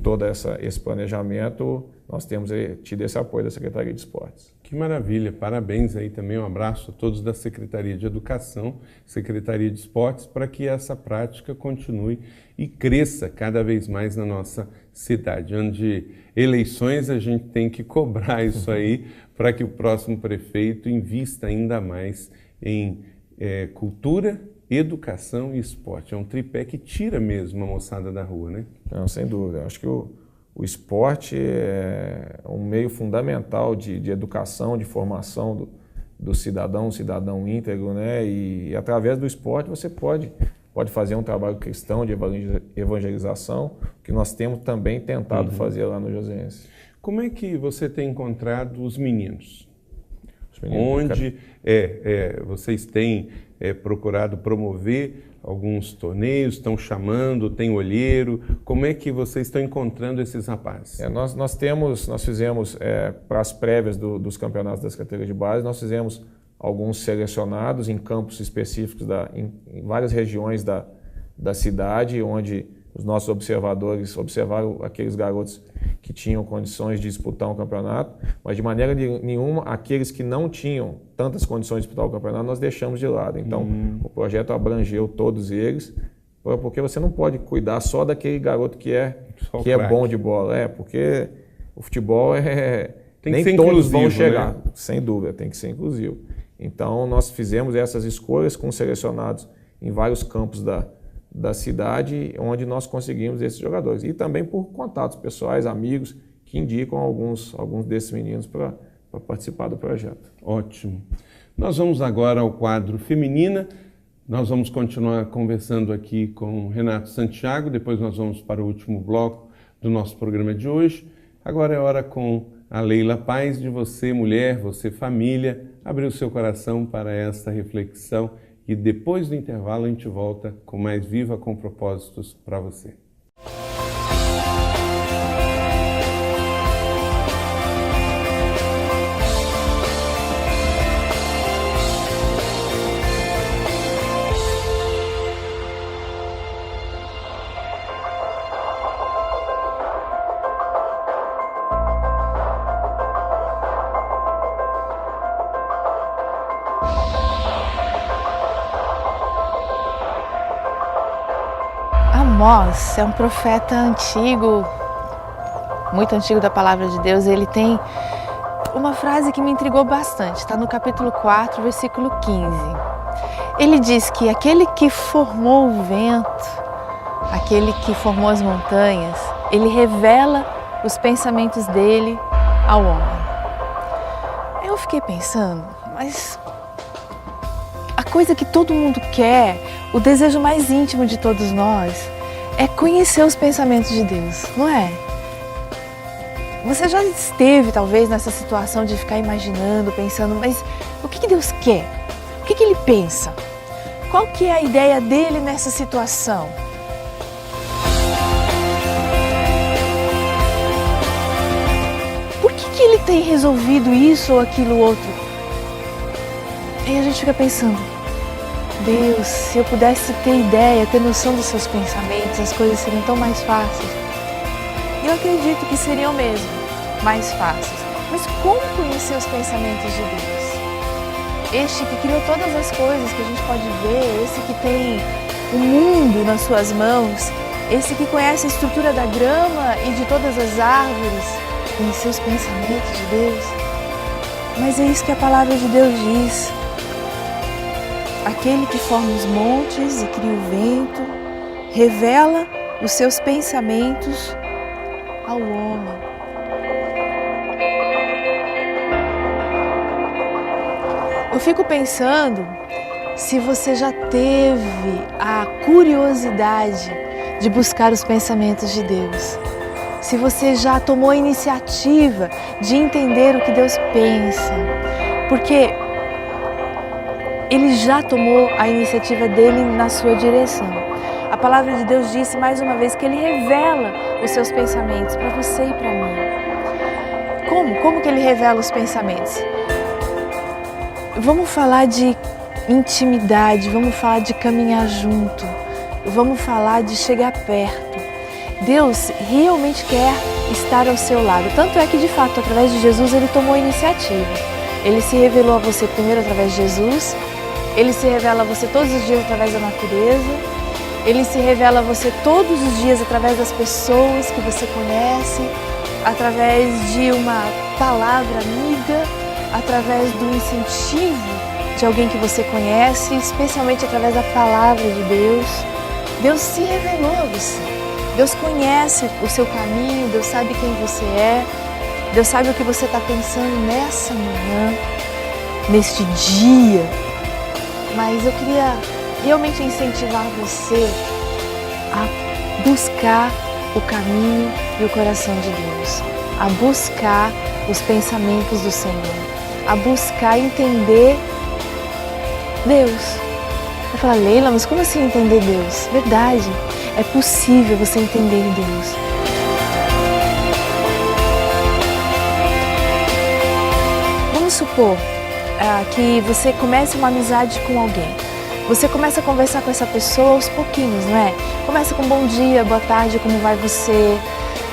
todo esse planejamento. Nós temos tido esse apoio da Secretaria de Esportes. Que maravilha, parabéns aí também, um abraço a todos da Secretaria de Educação, Secretaria de Esportes, para que essa prática continue e cresça cada vez mais na nossa cidade. Ano de eleições, a gente tem que cobrar isso aí para que o próximo prefeito invista ainda mais em cultura, educação e esporte. É um tripé que tira mesmo a moçada da rua, né? Não, sem dúvida. Acho que o esporte é um meio fundamental de educação, de formação do cidadão íntegro, né? E através do esporte você pode fazer um trabalho cristão de evangelização, que nós temos também tentado fazer lá no Joseense. Como é que você tem encontrado os meninos? Onde vocês têm procurado promover alguns torneios, estão chamando, tem olheiro? Como é que vocês estão encontrando esses rapazes? Nós fizemos, para as prévias dos campeonatos das categorias de base, nós fizemos alguns selecionados em campos específicos em várias regiões da cidade, onde os nossos observadores observaram aqueles garotos que tinham condições de disputar um campeonato, mas de maneira nenhuma, aqueles que não tinham tantas condições de disputar o campeonato, nós deixamos de lado. Então, o projeto abrangeu todos eles, porque você não pode cuidar só daquele garoto que é bom de bola, porque o futebol nem todos vão chegar, né? Sem dúvida, tem que ser inclusivo. Então, nós fizemos essas escolhas com selecionados em vários campos da cidade, onde nós conseguimos esses jogadores. E também por contatos pessoais, amigos, que indicam alguns desses meninos para participar do projeto. Ótimo. Nós vamos agora ao quadro Feminina. Nós vamos continuar conversando aqui com Renato Santiago, depois nós vamos para o último bloco do nosso programa de hoje. Agora é hora com a Leila Paz, de você, mulher, você, família, abrir o seu coração para esta reflexão. E depois do intervalo a gente volta com mais Viva com Propósitos para você. Amós é um profeta antigo, muito antigo da palavra de Deus. Ele tem uma frase que me intrigou bastante, está no capítulo 4, versículo 15. Ele diz que aquele que formou o vento, aquele que formou as montanhas, ele revela os pensamentos dele ao homem. Eu fiquei pensando, mas a coisa que todo mundo quer, o desejo mais íntimo de todos nós, é conhecer os pensamentos de Deus, não é? Você já esteve, talvez, nessa situação de ficar imaginando, pensando, mas o que Deus quer? O que Ele pensa? Qual que é a ideia dele nessa situação? Por que Ele tem resolvido isso ou aquilo outro? E a gente fica pensando, Deus, se eu pudesse ter ideia, ter noção dos seus pensamentos, as coisas seriam tão mais fáceis. Eu acredito que seriam mesmo mais fáceis. Mas como conhecer os pensamentos de Deus? Este que criou todas as coisas que a gente pode ver, esse que tem o mundo nas suas mãos, esse que conhece a estrutura da grama e de todas as árvores, conhecer os pensamentos de Deus. Mas é isso que a palavra de Deus diz. Aquele que forma os montes e cria o vento, revela os seus pensamentos ao homem. Eu fico pensando se você já teve a curiosidade de buscar os pensamentos de Deus. Se você já tomou a iniciativa de entender o que Deus pensa. Porque Ele já tomou a iniciativa dele na sua direção. A palavra de Deus disse mais uma vez que Ele revela os seus pensamentos para você e para mim. Como que Ele revela os pensamentos? Vamos falar de intimidade, vamos falar de caminhar junto, vamos falar de chegar perto. Deus realmente quer estar ao seu lado. Tanto é que, de fato, através de Jesus, Ele tomou a iniciativa. Ele se revelou a você primeiro através de Jesus. Ele se revela a você todos os dias através da natureza. Ele se revela a você todos os dias através das pessoas que você conhece, através de uma palavra amiga, através do incentivo de alguém que você conhece, especialmente através da palavra de Deus. Deus se revelou a você. Deus conhece o seu caminho, Deus sabe quem você é, Deus sabe o que você está pensando nessa manhã, neste dia. Mas eu queria realmente incentivar você a buscar o caminho e o coração de Deus, a buscar os pensamentos do Senhor, a buscar entender Deus. Vai falar, Leila, mas como assim entender Deus? Verdade, é possível você entender Deus. Vamos supor que você comece uma amizade com alguém. Você começa a conversar com essa pessoa aos pouquinhos, não é? Começa com bom dia, boa tarde, como vai você,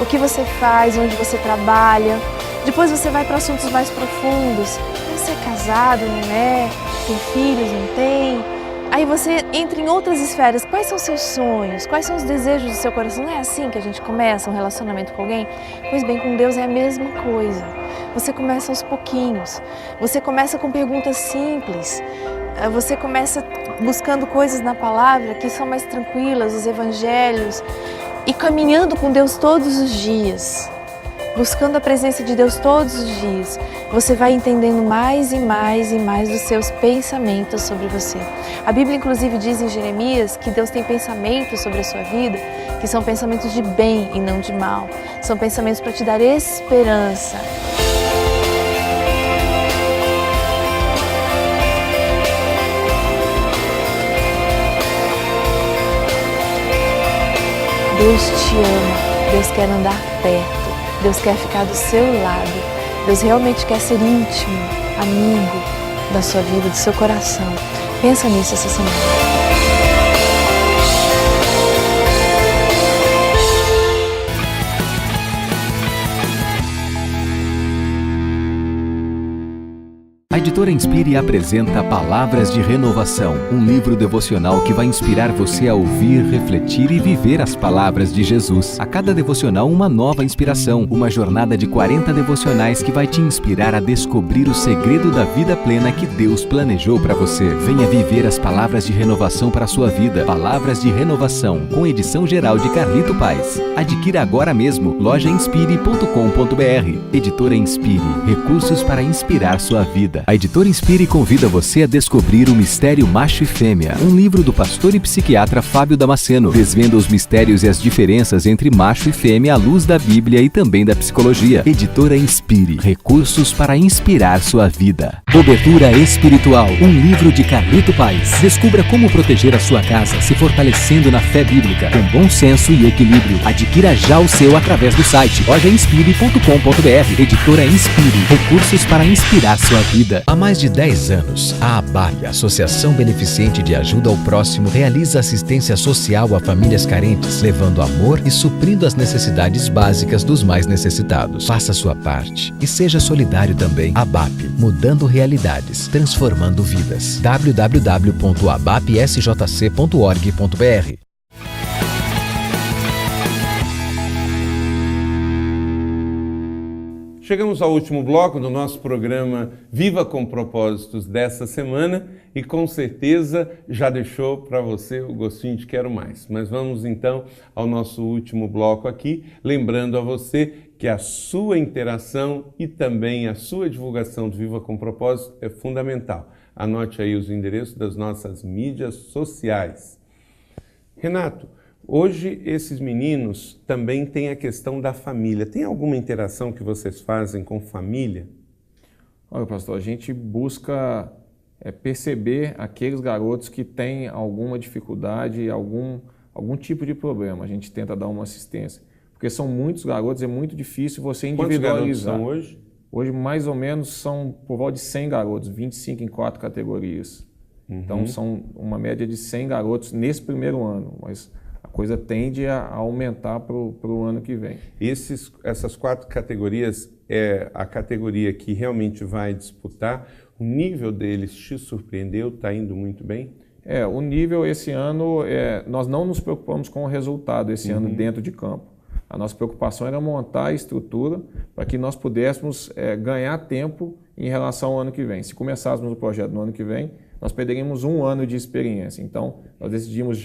o que você faz, onde você trabalha. Depois você vai para assuntos mais profundos. Você é casado, não é? Tem filhos, não tem? Aí você entra em outras esferas. Quais são os seus sonhos? Quais são os desejos do seu coração? Não é assim que a gente começa um relacionamento com alguém? Pois bem, com Deus é a mesma coisa. Você começa aos pouquinhos. Você começa com perguntas simples. Você começa buscando coisas na palavra que são mais tranquilas, os evangelhos, e caminhando com Deus todos os dias, buscando a presença de Deus todos os dias. Você vai entendendo mais e mais e mais dos seus pensamentos sobre você. A Bíblia inclusive diz em Jeremias que Deus tem pensamentos sobre a sua vida, que são pensamentos de bem e não de mal. São pensamentos para te dar esperança. Deus te ama, Deus quer andar perto, Deus quer ficar do seu lado. Deus realmente quer ser íntimo, amigo da sua vida, do seu coração. Pensa nisso essa semana. A A editora Inspire apresenta Palavras de Renovação, um livro devocional que vai inspirar você a ouvir, refletir e viver as palavras de Jesus. A cada devocional, uma nova inspiração, uma jornada de 40 devocionais que vai te inspirar a descobrir o segredo da vida plena que Deus planejou para você. Venha viver as palavras de renovação para a sua vida. Palavras de Renovação, com edição geral de Carlito Paes. Adquira agora mesmo, lojainspire.com.br. Editora Inspire, recursos para inspirar sua vida. A editora Inspire convida você a descobrir o mistério macho e fêmea, um livro do pastor e psiquiatra Fábio Damasceno. Desvenda os mistérios e as diferenças entre macho e fêmea à luz da Bíblia e também da psicologia. Editora Inspire, recursos para inspirar sua vida. Cobertura Espiritual, um livro de Carlito Paes. Descubra como proteger a sua casa, se fortalecendo na fé bíblica, com bom senso e equilíbrio. Adquira já o seu através do site lojainspire.com.br. Editora Inspire, recursos para inspirar sua vida. Há mais de 10 anos, a ABAP, Associação Beneficente de Ajuda ao Próximo, realiza assistência social a famílias carentes, levando amor e suprindo as necessidades básicas dos mais necessitados. Faça sua parte e seja solidário também. ABAP, mudando realidades, transformando vidas. www.abapsjc.org.br. Chegamos ao último bloco do nosso programa Viva com Propósitos dessa semana e com certeza já deixou para você o gostinho de quero mais. Mas vamos então ao nosso último bloco aqui, lembrando a você que a sua interação e também a sua divulgação do Viva com Propósito é fundamental. Anote aí os endereços das nossas mídias sociais. Renato, hoje, esses meninos também têm a questão da família. Tem alguma interação que vocês fazem com família? Olha, pastor, a gente busca perceber aqueles garotos que têm alguma dificuldade, algum tipo de problema. A gente tenta dar uma assistência. Porque são muitos garotos, é muito difícil você individualizar. Quantos garotos são hoje? Hoje, mais ou menos, são por volta de 100 garotos, 25 em 4 categorias. Então, são uma média de 100 garotos nesse primeiro ano, mas a coisa tende a aumentar para o ano que vem. Essas 4 categorias é a categoria que realmente vai disputar. O nível deles te surpreendeu? Está indo muito bem? O nível esse ano, nós não nos preocupamos com o resultado esse ano dentro de campo. A nossa preocupação era montar a estrutura para que nós pudéssemos ganhar tempo em relação ao ano que vem. Se começássemos o projeto no ano que vem, nós perderíamos um ano de experiência. Então, nós decidimos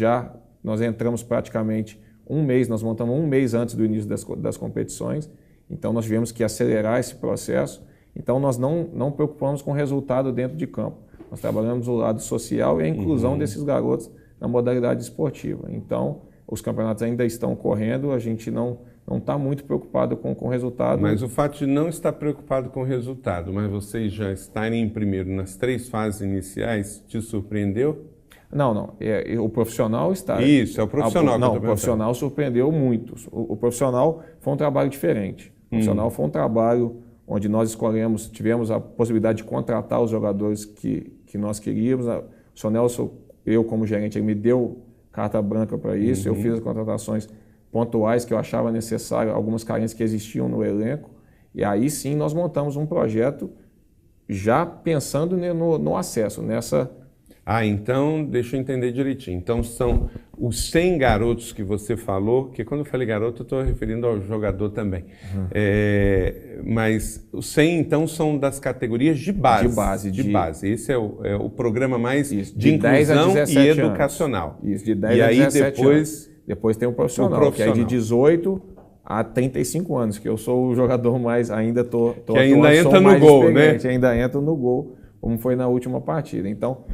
nós entramos praticamente um mês, nós montamos um mês antes do início das competições, então nós tivemos que acelerar esse processo, então nós não preocupamos com o resultado dentro de campo. Nós trabalhamos o lado social e a inclusão desses garotos na modalidade esportiva. Então, os campeonatos ainda estão correndo, a gente não está muito preocupado com o resultado. Mas o fato de não estar preocupado com o resultado, mas vocês já estarem em primeiro nas 3 fases iniciais, te surpreendeu? Não. O profissional está... Isso, é o profissional. O profissional surpreendeu muito. O profissional foi um trabalho diferente. O profissional foi um trabalho onde nós tivemos a possibilidade de contratar os jogadores que nós queríamos. O senhor Nelson, eu como gerente, ele me deu carta branca para isso. Eu fiz as contratações pontuais que eu achava necessário, algumas carências que existiam no elenco. E aí sim nós montamos um projeto já pensando no acesso, nessa... Então, deixa eu entender direitinho. Então, são os 100 garotos que você falou, que quando eu falei garoto, eu estou referindo ao jogador também. Mas os 100, então, são das categorias de base. De base. Esse é o programa mais de inclusão e educacional. Isso, de 10 a 17 anos. Depois tem o profissional, que é de 18 a 35 anos, que eu sou o jogador mais, ainda estou... Que ainda entra no gol, né? Ainda entra no gol, como foi na última partida. Então,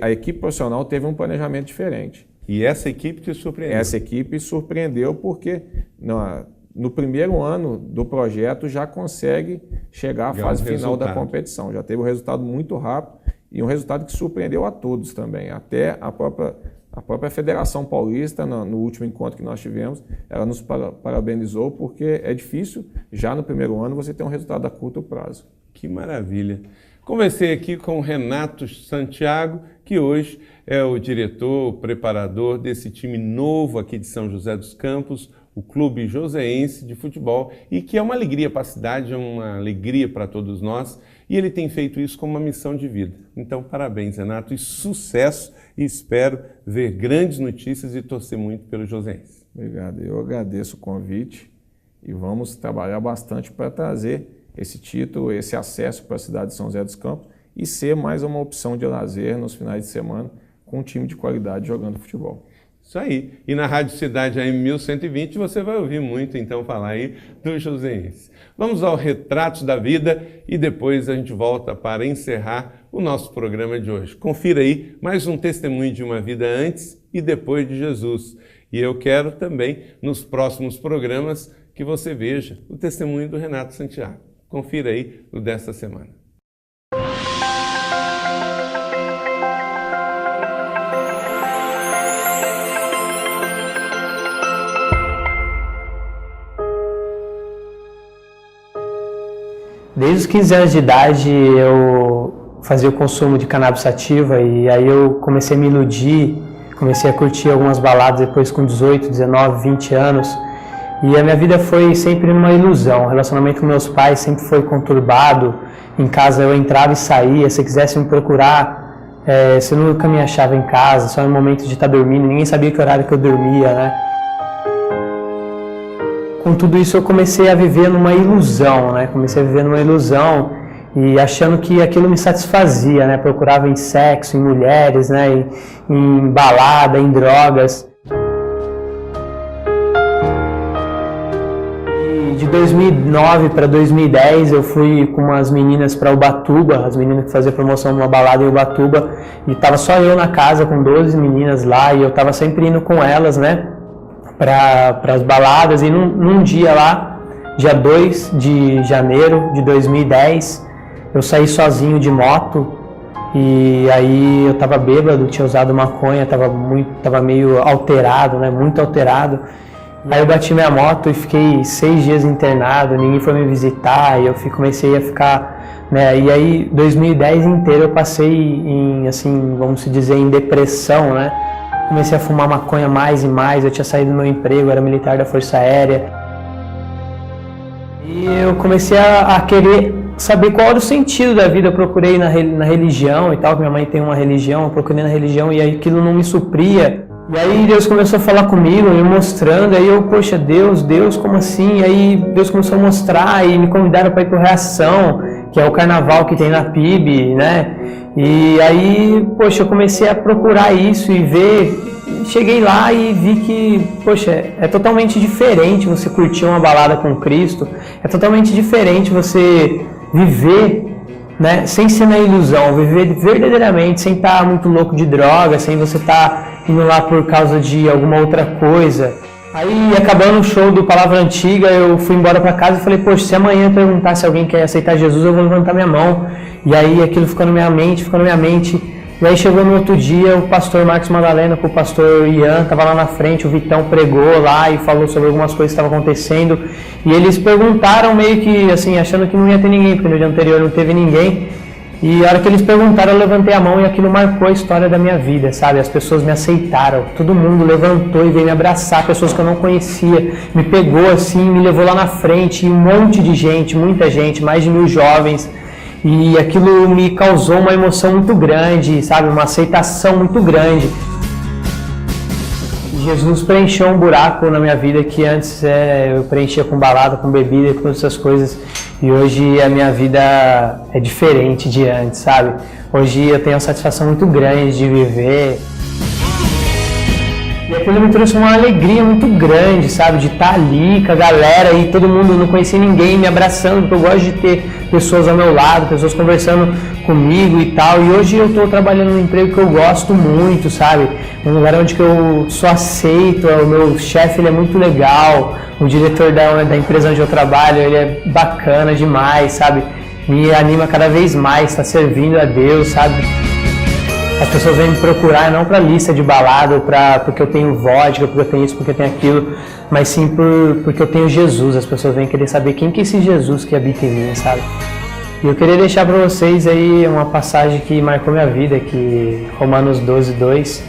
a equipe profissional teve um planejamento diferente. E essa equipe te surpreendeu? Essa equipe surpreendeu porque no primeiro ano do projeto já consegue chegar à fase final da competição. Já teve um resultado muito rápido e um resultado que surpreendeu a todos também. Até a própria Federação Paulista, no último encontro que nós tivemos, ela nos parabenizou porque é difícil, já no primeiro ano, você ter um resultado a curto prazo. Que maravilha! Conversei aqui com o Renato Santiago, que hoje é o diretor, o preparador desse time novo aqui de São José dos Campos, o Clube Joseense de Futebol, e que é uma alegria para a cidade, é uma alegria para todos nós, e ele tem feito isso como uma missão de vida. Então, parabéns, Renato, e sucesso, e espero ver grandes notícias e torcer muito pelo Joseense. Obrigado, eu agradeço o convite e vamos trabalhar bastante para trazer esse título, esse acesso para a cidade de São José dos Campos e ser mais uma opção de lazer nos finais de semana com um time de qualidade jogando futebol. Isso aí. E na Rádio Cidade AM 1120 você vai ouvir muito então falar aí do Joseense. Vamos ao Retratos da Vida e depois a gente volta para encerrar o nosso programa de hoje. Confira aí mais um testemunho de uma vida antes e depois de Jesus. E eu quero também, nos próximos programas, que você veja o testemunho do Renato Santiago. Confira aí o desta semana. Desde os 15 anos de idade eu fazia o consumo de cannabis sativa e aí eu comecei a me iludir, comecei a curtir algumas baladas depois com 18, 19, 20 anos e a minha vida foi sempre numa ilusão. O relacionamento com meus pais sempre foi conturbado, em casa eu entrava e saía, se quisesse me procurar, você nunca me achava em casa, só no momento de estar dormindo, ninguém sabia que horário que eu dormia, né? Com tudo isso eu comecei a viver numa ilusão, né? Comecei a viver numa ilusão e achando que aquilo me satisfazia, né? Procurava em sexo, em mulheres, né? Em balada, em drogas. E de 2009 para 2010 eu fui com umas meninas para Ubatuba, as meninas que faziam promoção numa balada em Ubatuba, e tava só eu na casa com 12 meninas lá e eu tava sempre indo com elas, né? Para as baladas, e num dia lá, dia 2 de janeiro de 2010, eu saí sozinho de moto e aí eu tava bêbado, tinha usado maconha, tava meio alterado, né, muito alterado. Aí eu bati minha moto e fiquei 6 dias internado, ninguém foi me visitar e eu comecei a ficar, né, e aí 2010 inteiro eu passei em, assim, vamos dizer, em depressão, né. Comecei a fumar maconha mais e mais, eu tinha saído do meu emprego, era militar da Força Aérea. E eu comecei a querer saber qual era o sentido da vida. Eu procurei na religião e tal, minha mãe tem uma religião, eu procurei na religião e aí aquilo não me supria. E aí Deus começou a falar comigo, me mostrando, aí eu, poxa, Deus, como assim? E aí Deus começou a mostrar e me convidaram para ir pro Reação, que é o carnaval que tem na PIB, né? E aí, poxa, eu comecei a procurar isso e ver, cheguei lá e vi que, poxa, é totalmente diferente você curtir uma balada com Cristo, é totalmente diferente você viver, né, sem ser na ilusão, viver verdadeiramente, sem estar muito louco de droga, sem você estar indo lá por causa de alguma outra coisa. Aí, acabando o show do Palavra Antiga, eu fui embora para casa e falei, poxa, se amanhã eu perguntar se alguém quer aceitar Jesus, eu vou levantar minha mão. E aí aquilo ficou na minha mente. E aí chegou no outro dia, o pastor Marcos Madalena com o pastor Ian, estava lá na frente, o Vitão pregou lá e falou sobre algumas coisas que estavam acontecendo. E eles perguntaram meio que, assim, achando que não ia ter ninguém, porque no dia anterior não teve ninguém. E a hora que eles perguntaram, eu levantei a mão e aquilo marcou a história da minha vida, sabe? As pessoas me aceitaram, todo mundo levantou e veio me abraçar, pessoas que eu não conhecia, me pegou assim, me levou lá na frente, e um monte de gente, muita gente, mais de 1000 jovens, e aquilo me causou uma emoção muito grande, sabe? Uma aceitação muito grande. Jesus preencheu um buraco na minha vida que antes eu preenchia com balada, com bebida e com essas coisas. E hoje a minha vida é diferente de antes, sabe? Hoje eu tenho uma satisfação muito grande de viver. E aquilo me trouxe uma alegria muito grande, sabe? De estar ali com a galera e todo mundo, não conhecia ninguém, me abraçando, porque eu gosto de ter pessoas ao meu lado, pessoas conversando comigo e tal. E hoje eu estou trabalhando num emprego que eu gosto muito, sabe? Um lugar onde que eu sou aceito, o meu chefe ele é muito legal, o diretor da empresa onde eu trabalho, ele é bacana demais, sabe? Me anima cada vez mais, está servindo a Deus, sabe? As pessoas vêm me procurar não para lista de balada, porque eu tenho vodka, porque eu tenho isso, porque eu tenho aquilo, mas sim porque eu tenho Jesus. As pessoas vêm querer saber quem que é esse Jesus que habita em mim, sabe? E eu queria deixar para vocês aí uma passagem que marcou minha vida, que Romanos 12:2,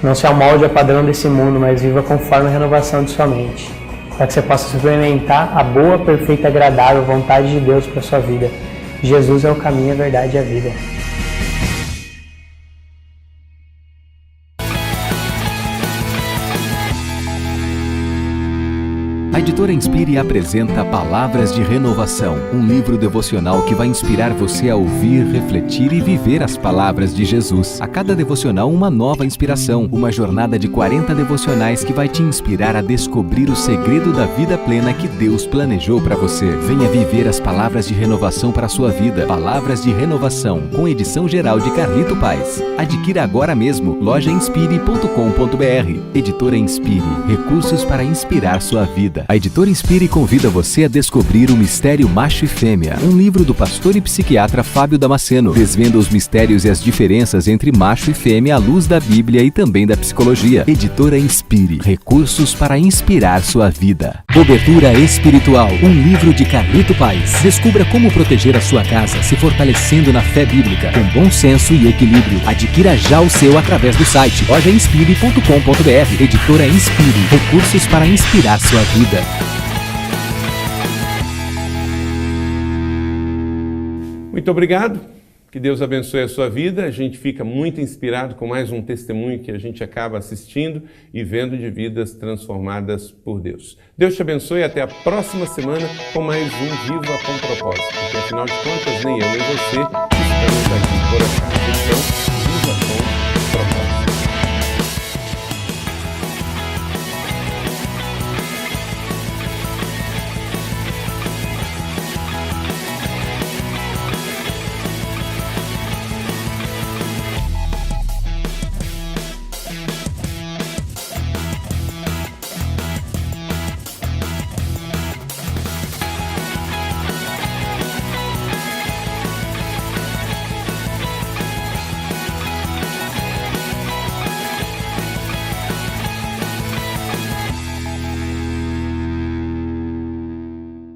não se amolde ao padrão desse mundo, mas viva conforme a renovação de sua mente. para que você possa experimentar a boa, perfeita e agradável vontade de Deus para a sua vida. Jesus é o caminho, a verdade e a vida. A editora Inspire apresenta Palavras de Renovação, um livro devocional que vai inspirar você a ouvir, refletir e viver as palavras de Jesus. A cada devocional, uma nova inspiração, uma jornada de 40 devocionais que vai te inspirar a descobrir o segredo da vida plena que Deus planejou para você. Venha viver as palavras de renovação para a sua vida. Palavras de Renovação, com edição geral de Carlito Paes. Adquira agora mesmo, lojainspire.com.br. Editora Inspire, recursos para inspirar sua vida. A editora Inspire convida você a descobrir o mistério Macho e Fêmea, um livro do pastor e psiquiatra Fábio Damasceno. Desvenda os mistérios e as diferenças entre macho e fêmea à luz da Bíblia e também da psicologia. Editora Inspire, recursos para inspirar sua vida. Cobertura Espiritual, um livro de Carlito Paes. Descubra como proteger a sua casa se fortalecendo na fé bíblica, com bom senso e equilíbrio. Adquira já o seu através do site lojainspire.com.br. Editora Inspire, recursos para inspirar sua vida. Muito obrigado, que Deus abençoe a sua vida. A gente fica muito inspirado com mais um testemunho que a gente acaba assistindo e vendo de vidas transformadas por Deus. Deus te abençoe e até a próxima semana com mais um Viva com Propósito, porque afinal de contas nem eu nem você estamos aqui por acaso. Então, viva com propósito.